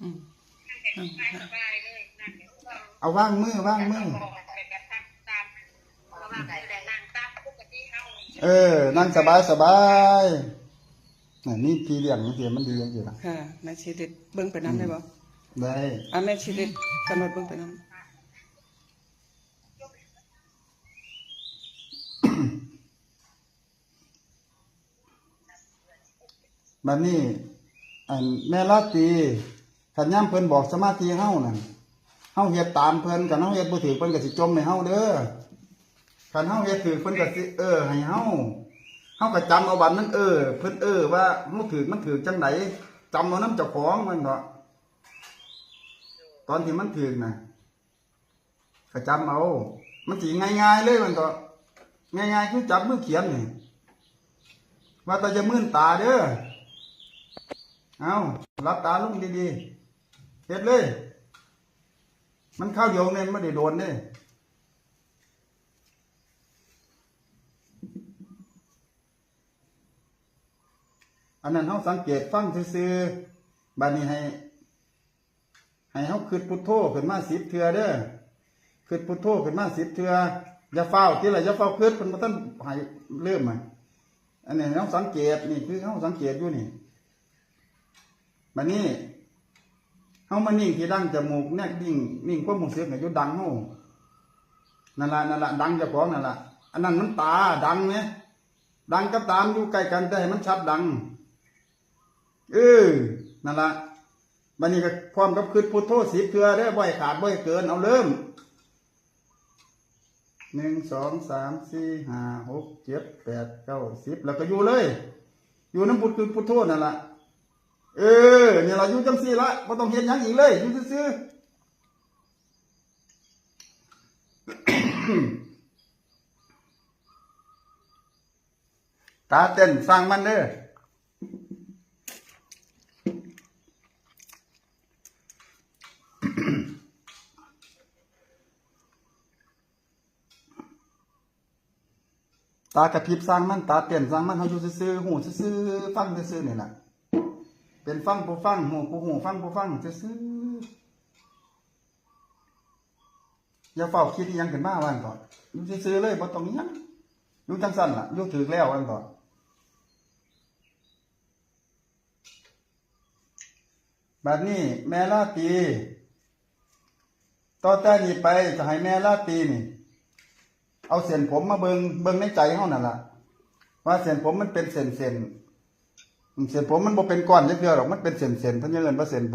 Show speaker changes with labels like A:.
A: อืม
B: เอาว่างมือนั่งสบายนี่ทีเลี้ยงเสียมันดีอย่างอยู่นะ
A: ค่ะแม่ชีดิดเบิ่งไปน้ำได้บ่
B: ได้
A: แม่ชีดิดกำหนดเบิ่งไปน้ำ
B: บัดนี้แม่ลาตีขันย่ำเพิ่นบอกสมาธิเฮานั่นเฮาเฮ็ดตามเพิ่นกันเฮาเฮ็ดบ่ถือเพิ่นก็สิจมในเฮาเด้อคันเฮาเฮ็ดถือเพิ่นก็สิให้เฮาก็จำเอาบัดนั้นเพิ่นว่าเฮาถือมันถือจังไดจำเอานำเจ้าของมันเนาะตอนที่มันถือน่ะก็จำเอามันสิง่ายๆเลยมันก็ง่ายๆคือจับมือเขียนนี่ว่าแต่จะมื่นตาเด้อเอารับตาลุ่มดีๆเฮ็ดเลยมันเข้าเดียวเนี่ยไม่ได้โดนเนี่ยอันนั้นเขาสังเกตฟังซื่อๆบัดนี้ให้เขาคิดพุทโธขึ้นมา10 เทื่อเด้อคิดพุทโธขึ้นมา10 เทื่ออย่าเฝ้าที่ไรอย่าเฝ้าคิดเพิ่นบ่ทันให้เริ่มอันนี้เขาสังเกตนี่คือเขาสังเกตอยู่นี่บัดนี้เฮามานิ่งที่ดังจมูกแนกนิ่งความรู้สึกอยู่ดังเฮานั่นล่ะดังเจ้าของนั่นล่ะอันนั้นมันตาดังเนี่ยดังกับตามอยู่ใกล้กันแต่ให้มันชัดดังนั่นล่ะบัดนี้ก็พร้อมกับคิดพุทโธ10 เทื่อเด้อบ่ให้ขาดบ่ให้เกินเอาเริ่ม1 2 3 4 5 6 7 8 9 10แล้วก็อยู่เลยอยู่นำพุทโธนั่นล่ะเนี่ยเราอยู่จังซี่ละบ่ต้องเฮ็ดหยังอีกเลยอยู่ซื่อๆตาเต้นสร้างมันเด้อตากระพริบสร้างมันตาเต้นสร้างมันเฮาอยู่ซื่อๆหูซื่อๆฟังซื่อๆนี่ล่ะเป็นฟังผู้ฟังหูผู้หูฟังผู้ฟังซื่ออย่าเฝ้าคิดอีหยังขึ้นมาวันก่อนอยู่ซื่อๆเลยบ่ต้องหยังอยู่จังซั่นล่ะอยู่ถึกแล้ววันก่อนบัดนี้แม่ลาตีต่อแต่นี้ไปจะให้แม่ลาตีนี่เอาเส้นผมมาเบิ่งในใจเฮานั่นล่ะว่าเส้นผมมันเป็นเส้นผมมันบ่เป็นก้อนจักเทื่อหรอกมันเป็นเส้นเพิ่นยังเอิ้นว่าเส้นผม